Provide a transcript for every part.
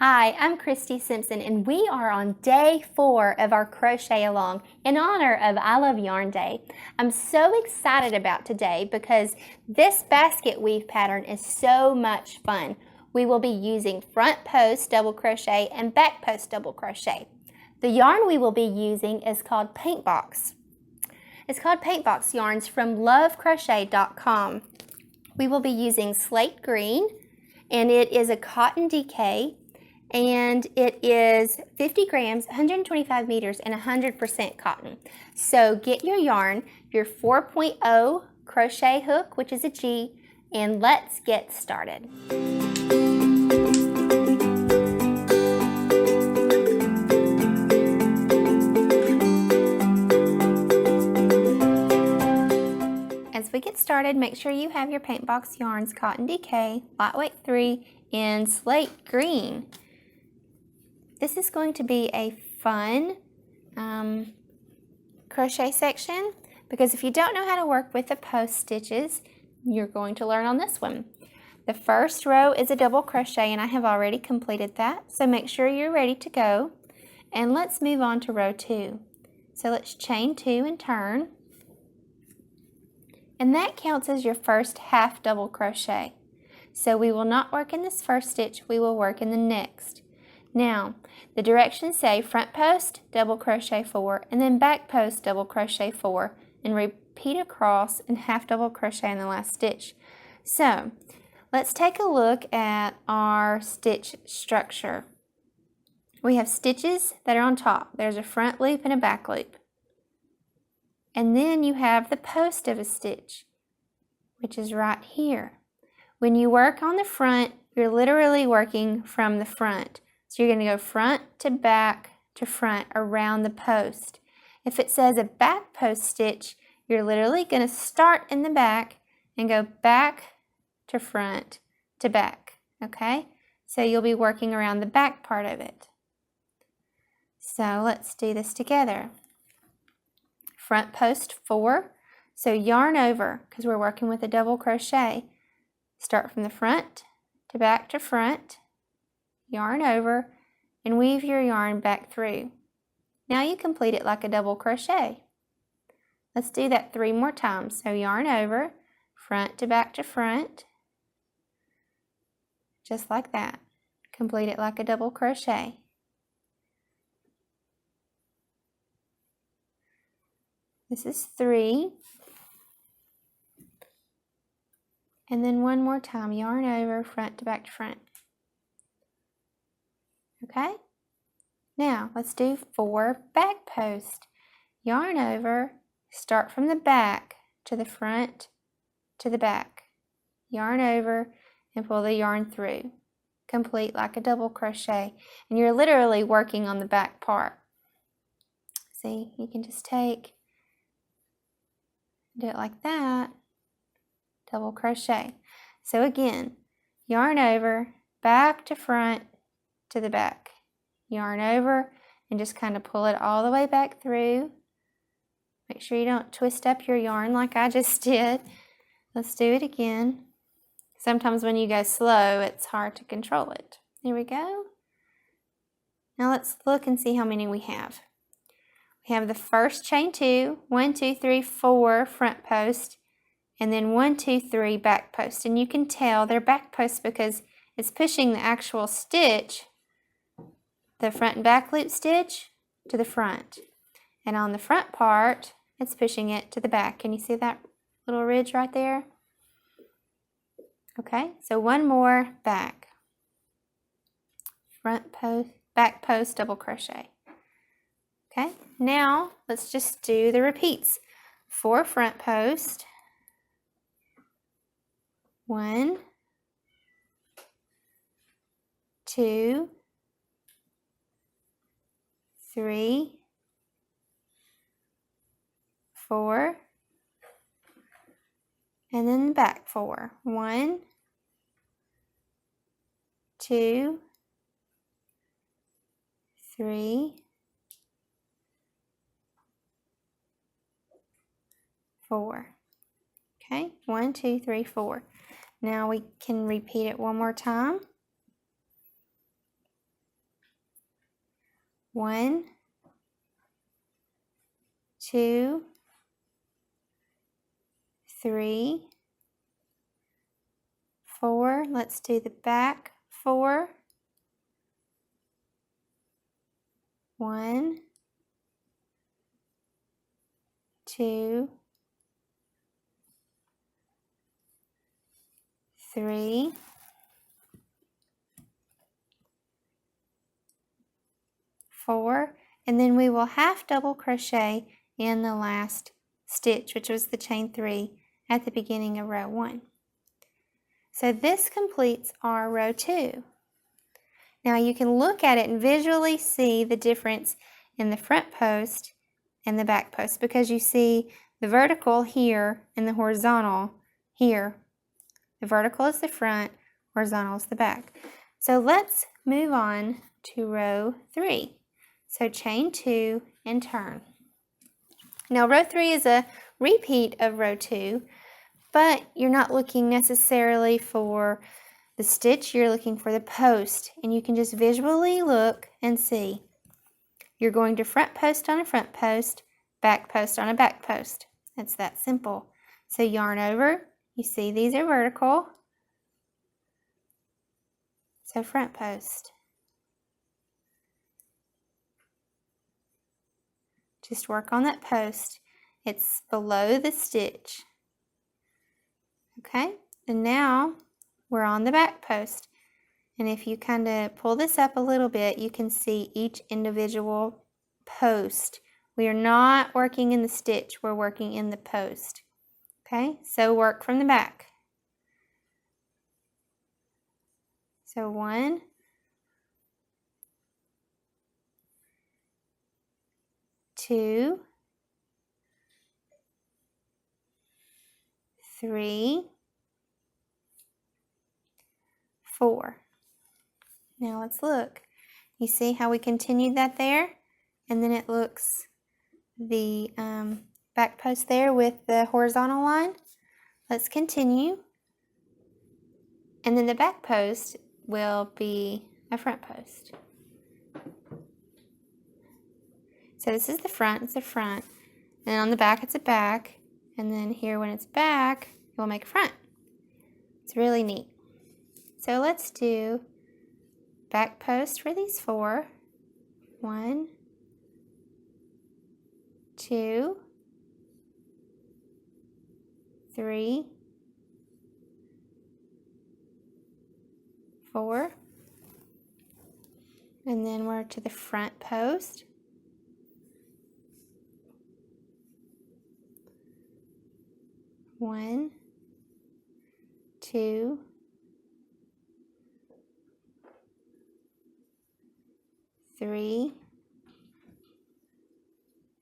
Hi, I'm Kristi Simpson and we are on day 4 of our crochet along in honor of I Love Yarn Day. I'm so excited about today because this basket weave pattern is so much fun. We will be using front post double crochet and back post double crochet. The yarn we will be using is called Paint Box. It's called Paint Box yarns from lovecrochet.com. We will be using slate green and it is a cotton DK. And it is 50 grams, 125 meters, and 100% cotton. So get your yarn, your 4.0 crochet hook, which is a G, and let's get started. As we get started, make sure you have your Paint Box yarns, cotton DK, lightweight 3, and slate green. This is going to be a fun crochet section because if you don't know how to work with the post stitches, you're going to learn on this one. The first row is a double crochet and I have already completed that, so make sure you're ready to go. And let's move on to row 2. So let's chain 2 and turn. And that counts as your first half double crochet. So we will not work in this first stitch, we will work in the next. Now, the directions say front post, double crochet 4, and then back post, double crochet 4, and repeat across and half double crochet in the last stitch. So, let's take a look at our stitch structure. We have stitches that are on top. There's a front loop and a back loop. And then you have the post of a stitch, which is right here. When you work on the front, you're literally working from the front. So you're going to go front to back to front around the post. If it says a back post stitch, you're literally going to start in the back and go back to front to back, okay? So you'll be working around the back part of it. So let's do this together. Front post 4, so yarn over because we're working with a double crochet. Start from the front to back to front. Yarn over, and weave your yarn back through. Now you complete it like a double crochet. Let's do that 3 more times. So yarn over, front to back to front, just like that. Complete it like a double crochet. This is 3. And then 1 more time, yarn over, front to back to front. Okay, now let's do 4 back post. Yarn over, start from the back to the front to the back. Yarn over and pull the yarn through. Complete like a double crochet. And you're literally working on the back part. See, you can just do it like that, double crochet. So again, yarn over, back to front, to the back. Yarn over and just kind of pull it all the way back through. Make sure you don't twist up your yarn like I just did. Let's do it again. Sometimes when you go slow, it's hard to control it. Here we go. Now let's look and see how many we have. We have the first chain 2, 1, 2, 3, 4 front post, and then 1, 2, 3 back post. And you can tell they're back posts because it's pushing the actual stitch, the front and back loop stitch, to the front. And on the front part, it's pushing it to the back. Can you see that little ridge right there? Okay, so 1 more back. Front post, back post, double crochet. Okay, now let's just do the repeats. 4 front post. 1, 2, 3, 4, and then the back 4. 1, 2, 3, 4. Okay, 1, 2, 3, 4. Now we can repeat it one more time. 1, 2, 3, 4. Let's do the back 4. 1, 2, 3, 4, and then we will half double crochet in the last stitch, which was the chain 3 at the beginning of row 1. So this completes our row 2. Now you can look at it and visually see the difference in the front post and the back post, because you see the vertical here and the horizontal here. The vertical is the front, horizontal is the back. So let's move on to row 3. So chain 2 and turn. Now row 3 is a repeat of row 2, but you're not looking necessarily for the stitch, you're looking for the post, and you can just visually look and see. You're going to front post on a front post, back post on a back post. It's that simple. So yarn over, you see these are vertical, so front post. Just work on that post. It's below the stitch. Okay, and now we're on the back post. And if you kind of pull this up a little bit, you can see each individual post. We are not working in the stitch, we're working in the post. Okay, so work from the back. So 1, 2, 3, 4. Now let's look. You see how we continued that there? And then it looks the back post there with the horizontal line. Let's continue. And then the back post will be a front post. So this is the front, it's a front. And on the back, it's a back. And then here when it's back, we'll make a front. It's really neat. So let's do back post for these 4. 1, 2, 3, 4. And then we're to the front post. 1, 2, 3,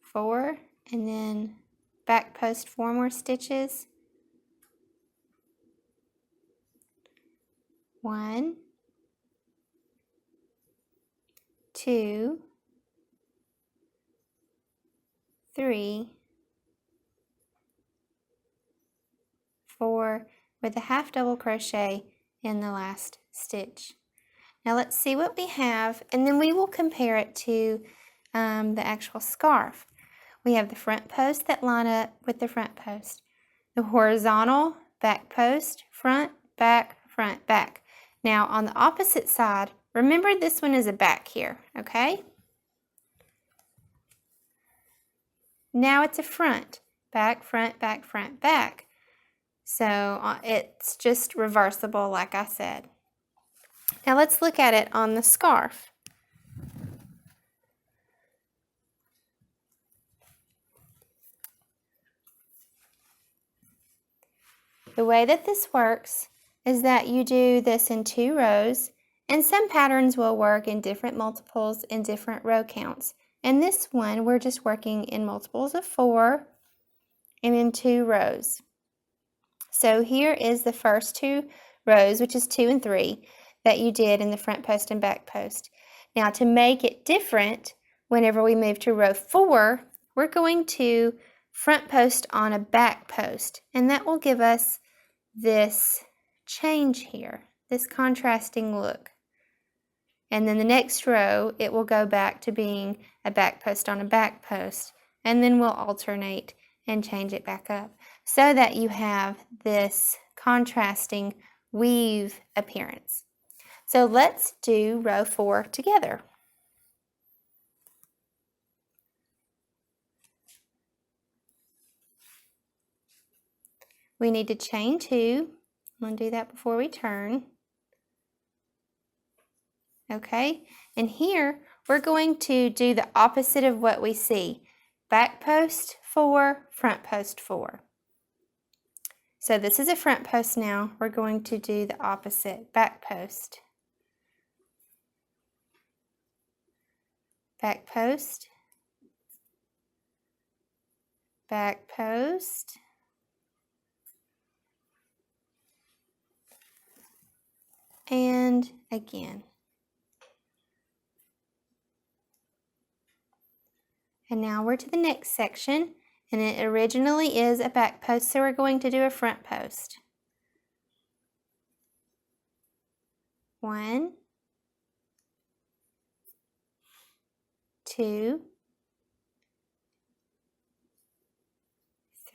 4, and then back post 4 more stitches. 1, 2, 3, 4 with a half double crochet in the last stitch. Now let's see what we have, and then we will compare it to the actual scarf. We have the front post that line up with the front post, the horizontal back post, front, back, front, back. Now on the opposite side, remember this one is a back here, okay? Now it's a front, back, front, back, front, back. So it's just reversible like I said. Now let's look at it on the scarf. The way that this works is that you do this in 2 rows, and some patterns will work in different multiples and different row counts. And this one, we're just working in multiples of 4 and in 2 rows. So here is the first 2 rows, which is 2 and 3, that you did in the front post and back post. Now to make it different, whenever we move to row 4, we're going to front post on a back post, and that will give us this change here, this contrasting look. and then the next row it will go back to being a back post on a back post, and then we'll alternate and change it back up so that you have this contrasting weave appearance. So let's do row 4 together. We need to chain 2. I'm going to do that before we turn. Okay, and here we're going to do the opposite of what we see. Back post 4, front post 4. So this is a front post now. We're going to do the opposite. Back post. Back post. Back post. And again. And now we're to the next section, and it originally is a back post, so we're going to do a front post. 1, 2,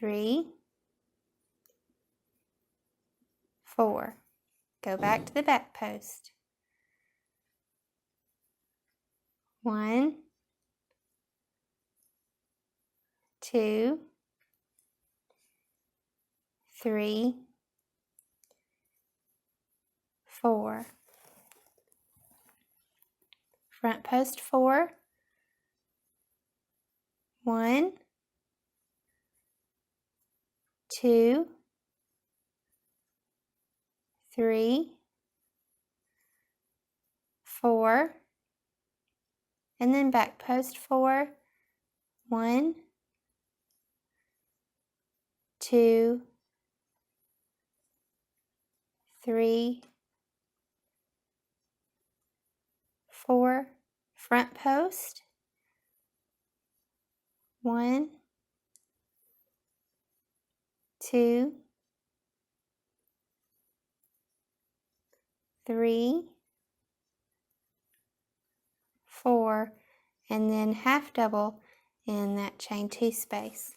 3, 4. Go back to the back post. 1, 2, 3, 4. Front post 4. 1, 2, 3, 4, and then back post 4. 1, 2, 3, 4, front post. 1, 2, 3, 4, and then half double in that chain 2 space.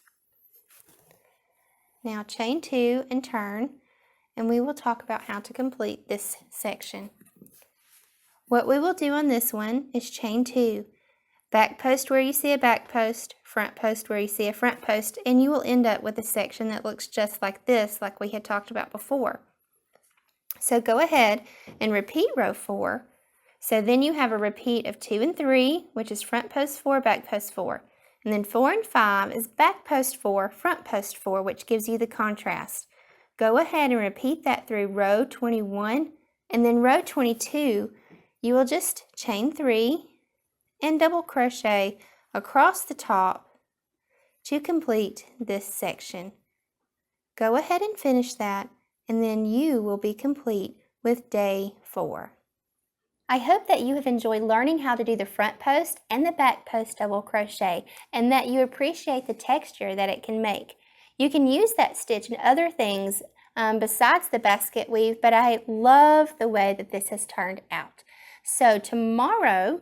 Now chain 2 and turn, and we will talk about how to complete this section. What we will do on this one is chain 2, back post where you see a back post, front post where you see a front post, and you will end up with a section that looks just like this, like we had talked about before. So go ahead and repeat row 4. So then you have a repeat of 2 and 3, which is front post 4, back post 4. And then 4 and 5 is back post 4, front post 4, which gives you the contrast. Go ahead and repeat that through row 21, and then row 22, you will just chain 3 and double crochet across the top to complete this section. Go ahead and finish that, and then you will be complete with day 4. I hope that you have enjoyed learning how to do the front post and the back post double crochet, and that you appreciate the texture that it can make. You can use that stitch in other things besides the basket weave, but I love the way that this has turned out. So tomorrow,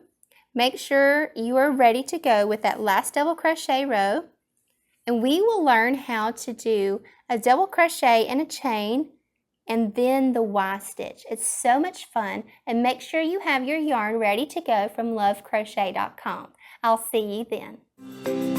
make sure you are ready to go with that last double crochet row, and we will learn how to do a double crochet and a chain, and then the Y stitch. It's so much fun, and make sure you have your yarn ready to go from lovecrochet.com. I'll see you then.